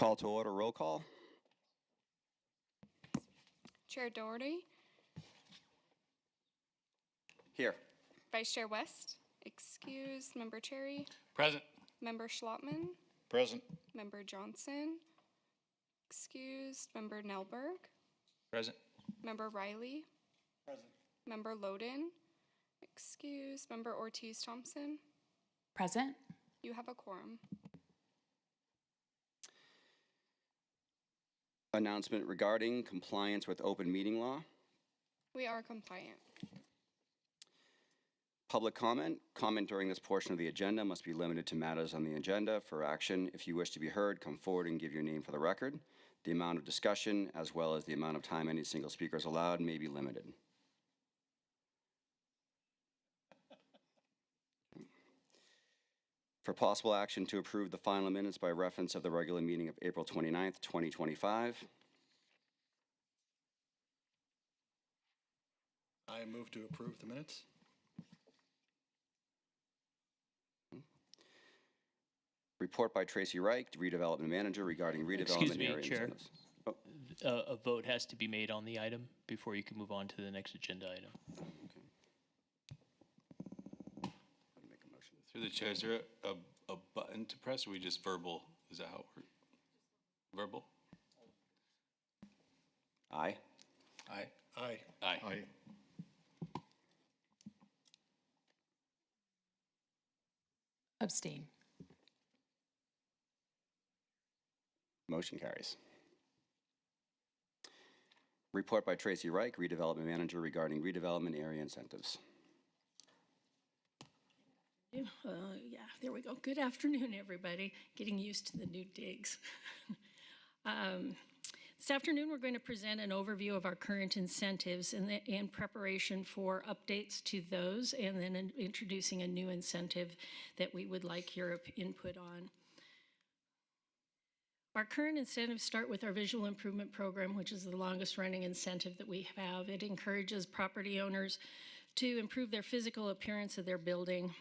Call to order, roll call. Chair Doherty, Here. Vice Chair West, excused. Member Cherry, Present. Member Schlottman, Present. Member Johnson, excused. Member Nelberg, Present. Member Riley, Present. Member Loden, excused. Member Ortiz-Thompson, Present. you have a quorum. Announcement regarding compliance with open meeting law. We are compliant. Public comment. Comment during this portion of the agenda must be limited to matters on the agenda for action. If you wish to be heard, come forward and give your name for the record. The amount of discussion, as well as the amount of time any single speaker is allowed, may be limited. For possible action to approve the final minutes by reference of the regular meeting of April 29th, 2025. I move to approve the minutes. Report by Tracy Reich, Redevelopment Manager, regarding redevelopment Excuse me, area Chair. incentives. Oh, A vote has to be made on the item before you can move on to the next agenda item. make a motion. Through the chair, is there a button to press, or we just verbal? Is that how it works? Verbal? Aye. Aye. Aye. Aye. Abstain. Motion carries. Report by Tracy Reich, Redevelopment Manager, regarding redevelopment area incentives. Yeah, there we go. Good afternoon, everybody. Getting used to the new digs. This afternoon, we're going to present an overview of our current incentives in preparation for updates to those, and then introducing a new incentive that we would like your input on. Our current incentives start with our visual improvement program, which is the longest running incentive that we have. It encourages property owners to improve their physical appearance of their building,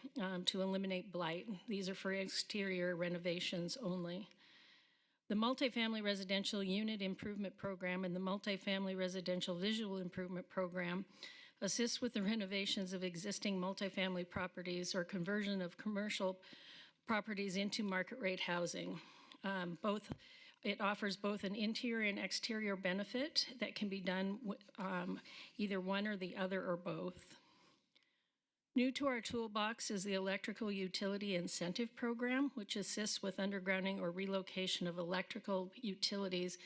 to eliminate blight. These are for exterior renovations only. The Multifamily Residential Unit Improvement Program and the Multifamily Residential Visual Improvement Program assists with the renovations of existing multifamily properties or conversion of commercial properties into market rate housing. It offers both an interior and exterior benefit that can be done either one or the other or both. New to our toolbox is the Electrical Utility Incentive Program, which assists with undergrounding or relocation of electrical utilities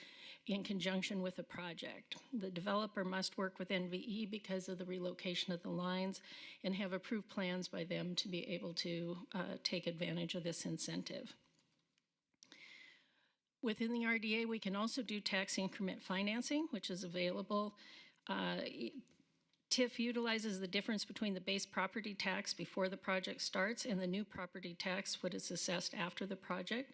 in conjunction with a project. The developer must work with NVE because of the relocation of the lines and have approved plans by them to be able to take advantage of this incentive. Within the RDA, we can also do tax increment financing, which is available. TIF utilizes the difference between the base property tax before the project starts and the new property tax, what is assessed after the project.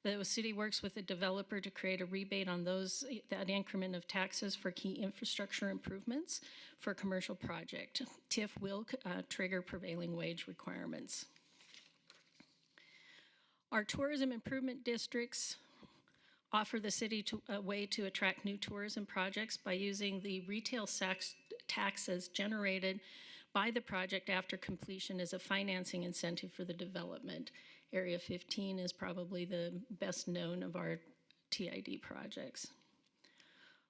The city works with the developer to create a rebate on that increment of taxes for key infrastructure improvements for a commercial project. TIF will trigger prevailing wage requirements. Our tourism improvement districts offer the city a way to attract new tourism projects by using the retail taxes generated by the project after completion as a financing incentive for the development. Area 15 is probably the best known of our TID projects.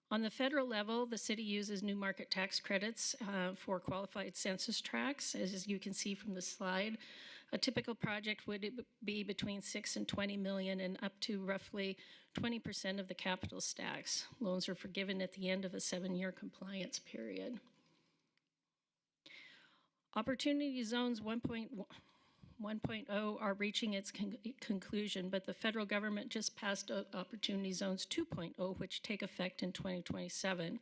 On the federal level, the city uses new market tax credits for qualified census tracts. As you can see from the slide, a typical project would be between 6 and 20 million and up to roughly 20% of the capital stacks. Loans are forgiven at the end of a 7-year compliance period. Opportunity Zones 1.0 are reaching its conclusion, but the federal government just passed Opportunity Zones 2.0, which take effect in 2027.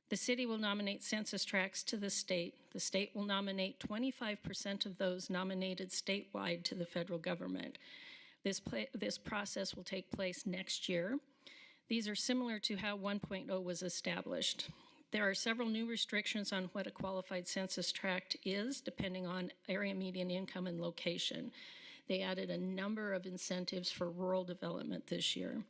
The city will nominate census tracts to the state. The state will nominate 25% of those nominated statewide to the federal government. This process will take place next year. These are similar to how 1.0 was established. There are several new restrictions on what a qualified census tract is, depending on area median income and location. They added a number of incentives for rural development this year.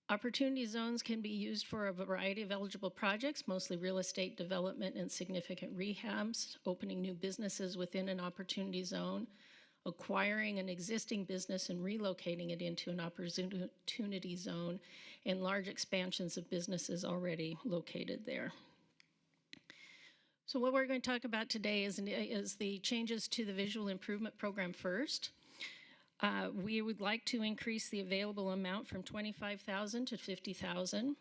Opportunity zones can be used for a variety of eligible projects, mostly real estate development and significant rehabs, opening new businesses within an opportunity zone, acquiring an existing business and relocating it into an opportunity zone, and large expansions of businesses already located there. So what we're going to talk about today is the changes to the visual improvement program first. We would like to increase the available amount from $25,000 to $50,000.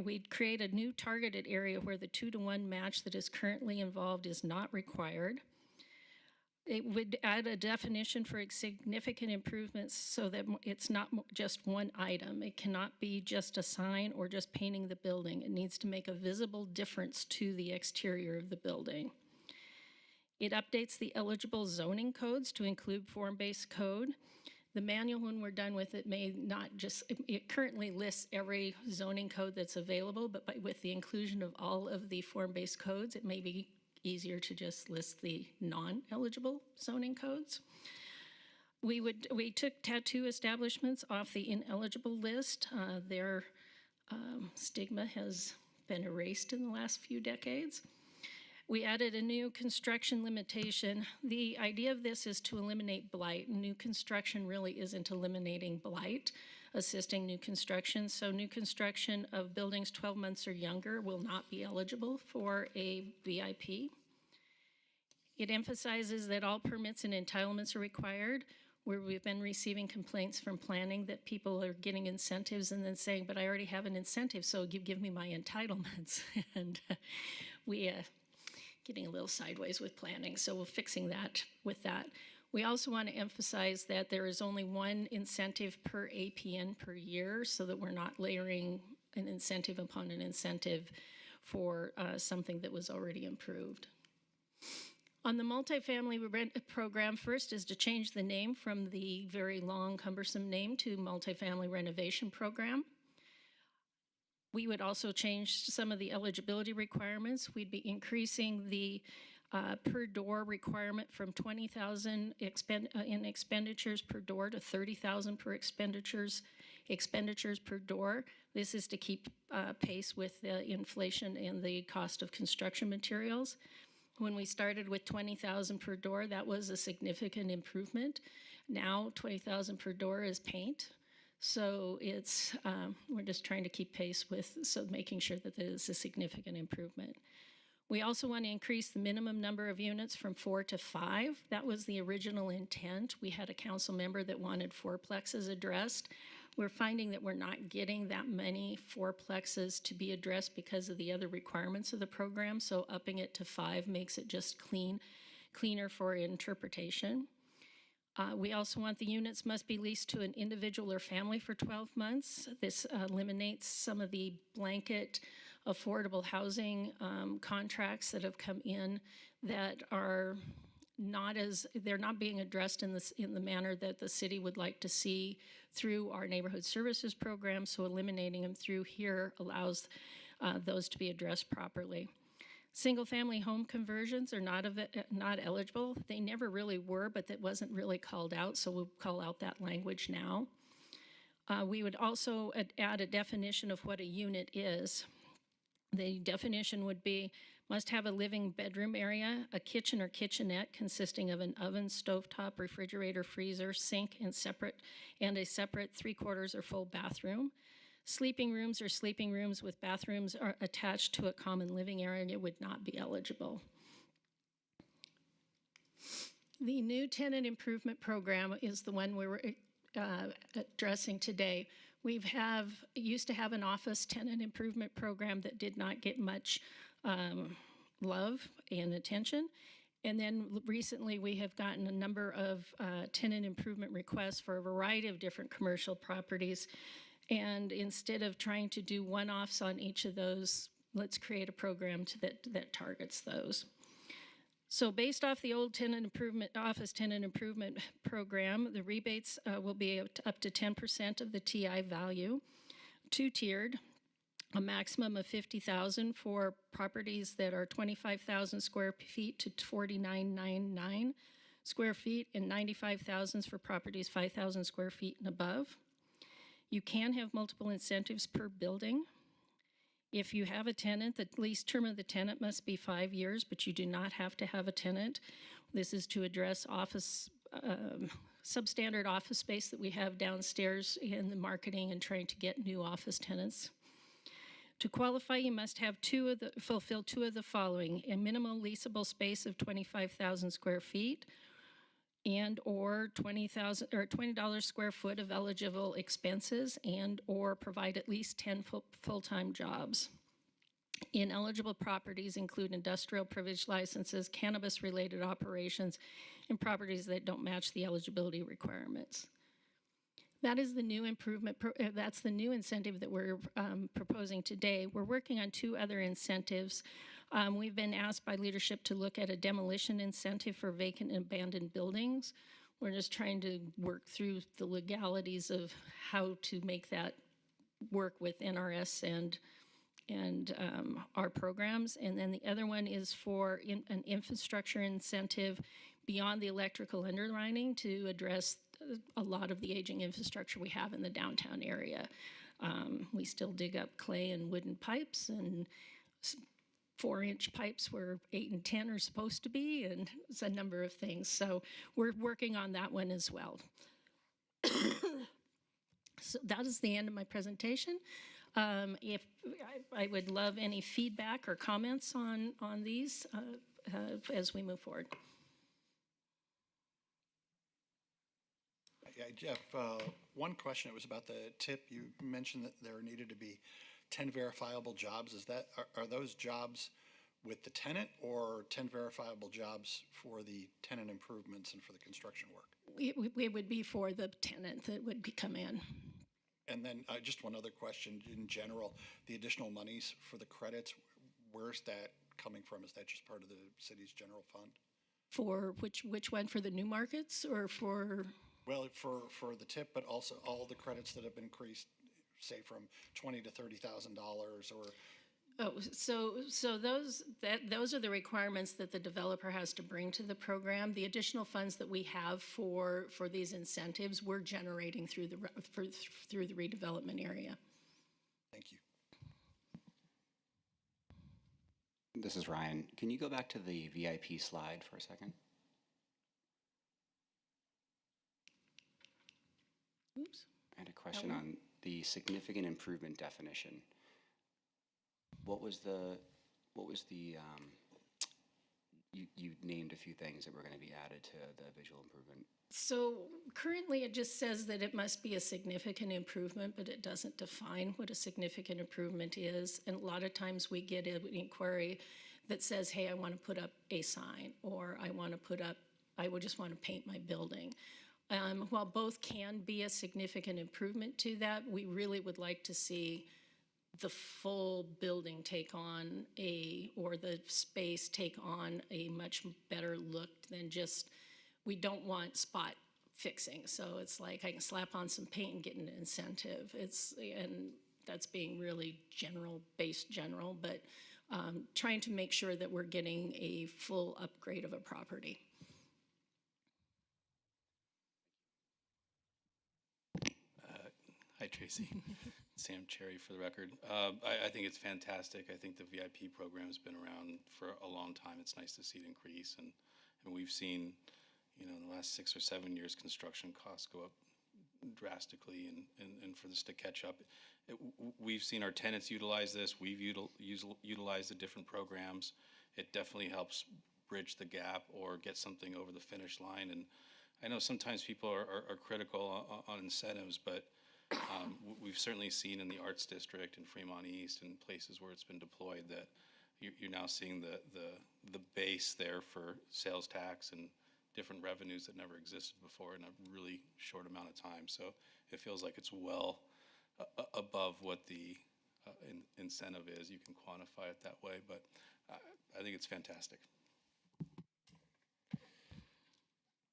We'd create a new targeted area where the 2-to-1 match that is currently involved is not required. It would add a definition for significant improvements so that it's not just one item. It cannot be just a sign or just painting the building. It needs to make a visible difference to the exterior of the building. It updates the eligible zoning codes to include form-based code. The manual, when we're done with it, may not just, it currently lists every zoning code that's available, but with the inclusion of all of the form-based codes, it may be easier to just list the non-eligible zoning codes. We took tattoo establishments off the ineligible list. Their stigma has been erased in the last few decades. We added a new construction limitation. The idea of this is to eliminate blight. New construction really isn't eliminating blight, assisting new construction. So new construction of buildings 12 months or younger will not be eligible for a VIP. It emphasizes that all permits and entitlements are required, where we've been receiving complaints from planning that people are getting incentives and then saying, but I already have an incentive, so you give me my entitlements. And we getting a little sideways with planning, so we're fixing that with that. We also want to emphasize that there is only one incentive per APN per year, so that we're not layering an incentive upon an incentive for something that was already improved. On the multifamily rent program, first is to change the name from the very long, cumbersome name to multifamily renovation program. We would also change some of the eligibility requirements. We'd be increasing the per door requirement from $20,000 in expenditures per door to $30,000 per expenditures per door. This is to keep pace with the inflation and the cost of construction materials. When we started with $20,000 per door, that was a significant improvement. Now $20,000 per door is paint. So it's, we're just trying to keep pace with, so making sure that there's a significant improvement. We also want to increase the minimum number of units from 4 to 5. That was the original intent. We had a council member that wanted fourplexes addressed. We're finding that we're not getting that many fourplexes to be addressed because of the other requirements of the program. So upping it to 5 makes it just cleaner for interpretation. We also want the units must be leased to an individual or family for 12 months. This eliminates some of the blanket affordable housing contracts that have come in that are they're not being addressed in the manner that the city would like to see through our neighborhood services program. So eliminating them through here allows those to be addressed properly. Single-family home conversions are not eligible. They never really were, but that wasn't really called out, so we'll call out that language now. We would also add a definition of what a unit is. The definition would be, must have a living bedroom area, a kitchen or kitchenette consisting of an oven, stovetop, refrigerator, freezer, sink, and a separate 3/4 or full bathroom. Sleeping rooms or sleeping rooms with bathrooms are attached to a common living area would not be eligible. The new tenant improvement program is the one we're addressing today. We used to have an office tenant improvement program that did not get much love and attention. And then recently we have gotten a number of tenant improvement requests for a variety of different commercial properties. And instead of trying to do one-offs on each of those, let's create a program that targets those. So based off the old office tenant improvement program, the rebates will be up to 10% of the TI value, two-tiered, a maximum of $50,000 for properties that are 25,000 square feet to $49,999. square feet and 95,000 for properties 5,000 square feet and above. You can have multiple incentives per building. If you have a tenant, the lease term of the tenant must be 5 years, but you do not have to have a tenant. This is to address office, substandard office space that we have downstairs in the marketing and trying to get new office tenants. To qualify, you must have fulfill two of the following: a minimal leasable space of 25,000 square feet, and or $20 square foot of eligible expenses, and or provide at least 10 full-time jobs. Ineligible properties include industrial privilege licenses, cannabis-related operations, and properties that don't match the eligibility requirements. That is the new improvement. That's the new incentive that we're proposing today. We're working on two other incentives. We've been asked by leadership to look at a demolition incentive for vacant and abandoned buildings. We're just trying to work through the legalities of how to make that work with NRS and our programs. And then the other one is for an infrastructure incentive beyond the electrical underlining to address a lot of the aging infrastructure we have in the downtown area. We still dig up clay and wooden pipes, and 4-inch pipes where 8 and 10 are supposed to be, and it's a number of things. So we're working on that one as well. So that is the end of my presentation. If I would love any feedback or comments on these as we move forward. Yeah, Jeff, one question, it was about the tip. You mentioned that there needed to be 10 verifiable jobs. Are those jobs with the tenant, or 10 verifiable jobs for the tenant improvements and for the construction work? It would be for the tenant that would come in. And then just one other question in general, the additional monies for the credits, where's that coming from? Is that just part of the city's general fund? For which one, for the new markets or for? Well, for the tip, but also all the credits that have been increased, say from $20,000 to $30,000 or. Oh, so those are the requirements that the developer has to bring to the program. The additional funds that we have for these incentives, we're generating through the redevelopment area. Thank you. This is Ryan. Can you go back to the VIP slide for a second? Oops. I had a question on the significant improvement definition. What was the you named a few things that were going to be added to the visual improvement. So currently it just says that it must be a significant improvement, but it doesn't define what a significant improvement is. And a lot of times we get an inquiry that says, hey, I want to put up a sign, or I would just want to paint my building. While both can be a significant improvement to that, we really would like to see the full building take on or the space take on a much better look than just, we don't want spot fixing. So it's like I can slap on some paint and get an incentive. And that's being really general, but trying to make sure that we're getting a full upgrade of a property. Hi, Tracy. Sam Cherry for the record. I think it's fantastic. I think the VIP program's been around for a long time. It's nice to see it increase. And we've seen, in the last 6 or 7 years, construction costs go up drastically. And for this to catch up, we've seen our tenants utilize this. We've utilized the different programs. It definitely helps bridge the gap or get something over the finish line. And I know sometimes people are critical on incentives, but we've certainly seen in the Arts District and Fremont East and places where it's been deployed that you're now seeing the base there for sales tax and different revenues that never existed before in a really short amount of time. So it feels like it's well above what the incentive is. You can quantify it that way, but I think it's fantastic.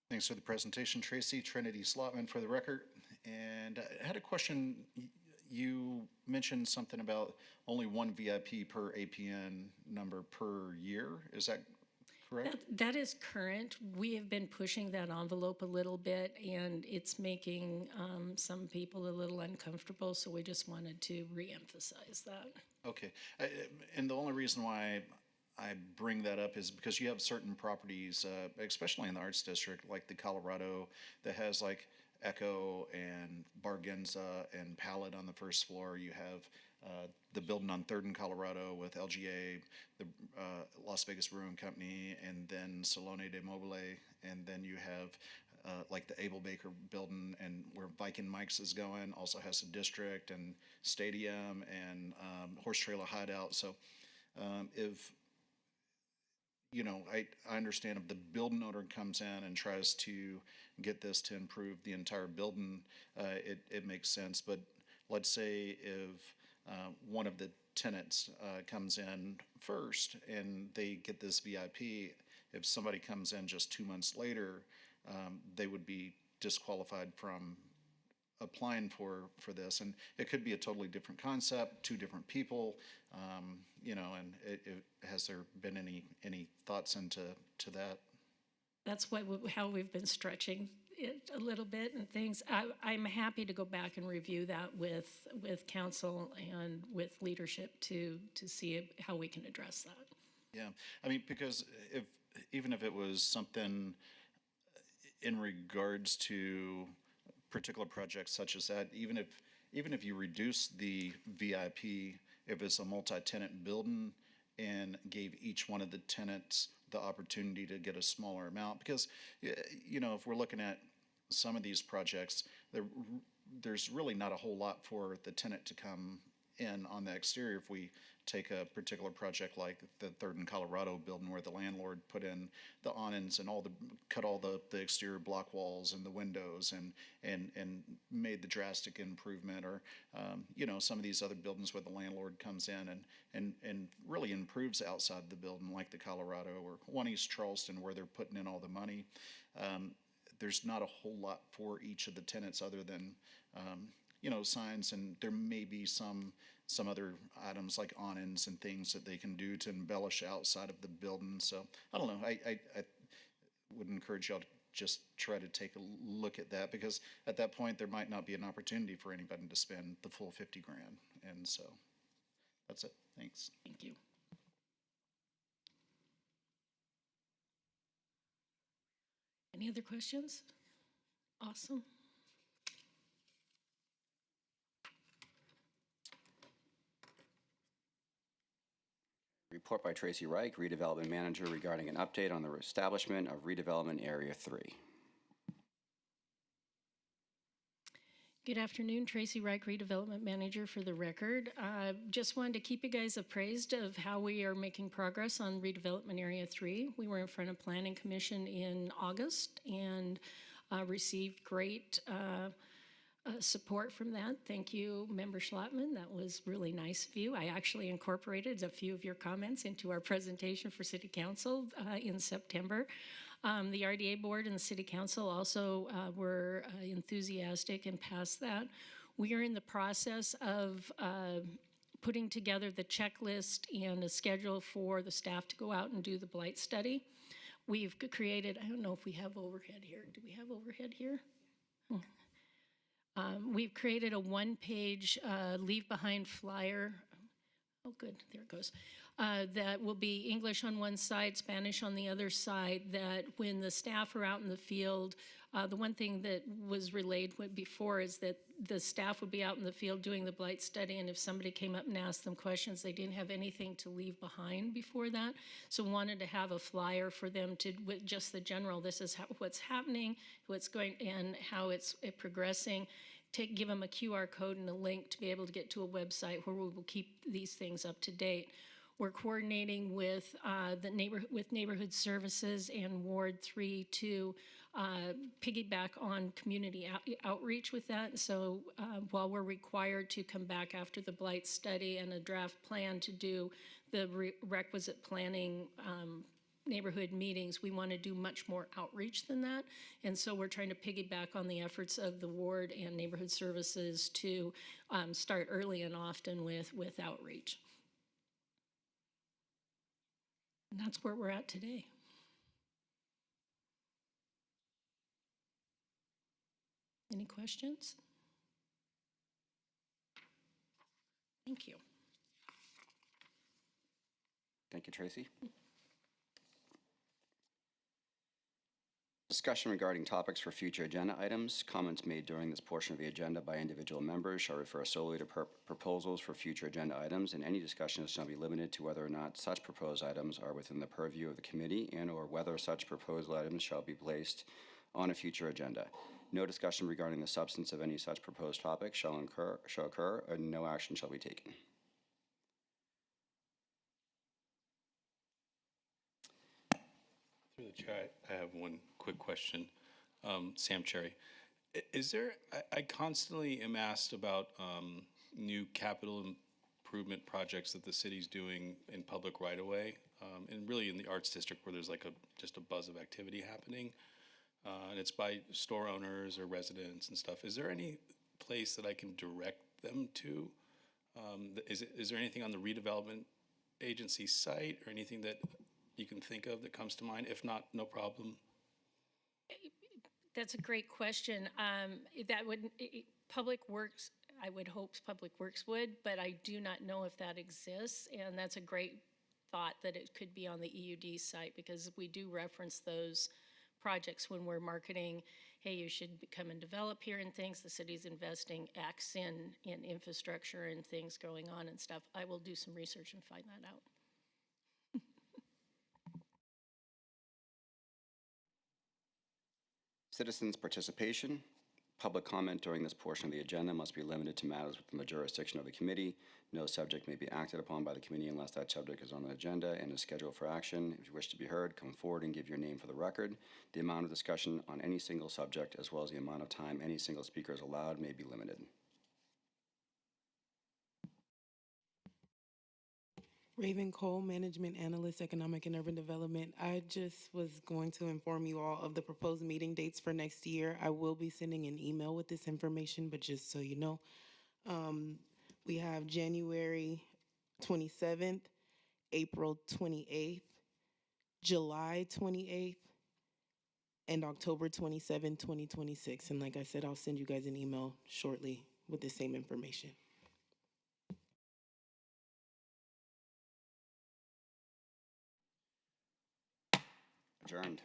Thanks for the presentation, Tracy. Trinity Slotman for the record. And I had a question. You mentioned something about only one VIP per APN number per year. Is that correct? correct? That is current. We have been pushing that envelope a little bit, and it's making some people a little uncomfortable, so we just wanted to reemphasize that. Okay, and the only reason why I bring that up is because you have certain properties, especially in the Arts District, like the Colorado, that has like Echo and Bargenza and Palette on the first floor. You have the building on 3rd and Colorado with LGA, the Las Vegas Brewing Company, and then Salone de Mobile, and then you have like the Abel Baker building, and where Viking Mike's is going, also has a district and stadium and horse trailer hideout. So if you know, I understand if the building owner comes in and tries to get this to improve the entire building, it makes sense. But let's say if one of the tenants comes in first and they get this VIP, if somebody comes in just 2 months later, they would be disqualified from applying for this, and it could be a totally different concept, 2 different people, you know. And has there been any thoughts into that? That's how we've been stretching it a little bit and things. I'm happy to go back and review that with council and with leadership to see how we can address that. Yeah, I mean, because even if it was something in regards to particular projects such as that, even if you reduce the VIP, if it's a multi-tenant building, and gave each one of the tenants the opportunity to get a smaller amount, because you know, if we're looking at some of these projects, there's really not a whole lot for the tenant to come in on the exterior. If we take a particular project like the 3rd and Colorado building, where the landlord put in the awnings and cut all the exterior block walls and the windows and made the drastic improvement, or you know, some of these other buildings where the landlord comes in and really improves outside the building, like the Colorado or One East Charleston, where they're putting in all the money. There's not a whole lot for each of the tenants other than you know, signs, and there may be some other items like awnings and things that they can do to embellish outside of the building. So I don't know. I would encourage y'all to just try to take a look at that, because at that point there might not be an opportunity for anybody to spend the full 50 grand. And so that's it. Thanks. Thank you. Any other questions? Awesome. Report by Tracy Reich, Redevelopment Manager, regarding an update on the establishment of Redevelopment Area 3. Good afternoon, Tracy Reich, Redevelopment Manager for the record. Just wanted to keep you guys appraised of how we are making progress on Redevelopment Area 3. We were in front of Planning Commission in August and received great support from that. Thank you, Member Schlattman. That was really nice of you. I actually incorporated a few of your comments into our presentation for City Council in September. The RDA Board and the City Council also were enthusiastic and passed that. We are in the process of putting together the checklist and a schedule for the staff to go out and do the blight study. We've created, I don't know if we have overhead here. Do we have overhead here? We've created a one-page leave behind flyer. Oh, good, there it goes. That will be English on one side, Spanish on the other side, that when the staff are out in the field, the one thing that was relayed before is that the staff would be out in the field doing the blight study, and if somebody came up and asked them questions, they didn't have anything to leave behind before that. So wanted to have a flyer for them to, with just the general, this is what's happening, what's going, and how it's progressing. Give them a QR code and a link to be able to get to a website where we will keep these things up to date. We're coordinating with Neighborhood Services and Ward 3 to piggyback on community outreach with that. So while we're required to come back after the blight study and a draft plan to do the requisite planning neighborhood meetings, we want to do much more outreach than that. And so we're trying to piggyback on the efforts of the ward and Neighborhood Services to start early and often with outreach. And that's where we're at today. Any questions? Thank you. Thank you, Tracy. Discussion regarding topics for future agenda items. Comments made during this portion of the agenda by individual members shall refer solely to proposals for future agenda items, and any discussion shall be limited to whether or not such proposed items are within the purview of the committee and/or whether such proposed items shall be placed on a future agenda. No discussion regarding the substance of any such proposed topic shall occur, and no action shall be taken. Through the chair, I have one quick question. Sam Cherry, is there, I constantly am asked about new capital improvement projects that the city's doing in public right-of-way, and really in the Arts District where there's like just a buzz of activity happening, and it's by store owners or residents and stuff. Is there any place that I can direct them to? Is there anything on the redevelopment agency site or anything that you can think of that comes to mind? If not, no problem. That's a great question. That would, Public Works, I would hope Public Works would, but I do not know if that exists. And that's a great thought that it could be on the EUD site, because we do reference those projects when we're marketing, hey, you should come and develop here and things. The city's investing X in infrastructure and things going on and stuff. I will do some research and find that out. Citizens' participation. Public comment during this portion of the agenda must be limited to matters within the jurisdiction of the committee. No subject may be acted upon by the committee unless that subject is on the agenda and is scheduled for action. If you wish to be heard, come forward and give your name for the record. The amount of discussion on any single subject, as well as the amount of time any single speaker is allowed, may be limited. Raven Cole, Management Analyst, Economic and Urban Development. I just was going to inform you all of the proposed meeting dates for next year. I will be sending an email with this information, but just so you know, we have January 27th, April 28th, July 28th, and October 27th, 2026. And like I said, I'll send you guys an email shortly with the same information. Adjourned.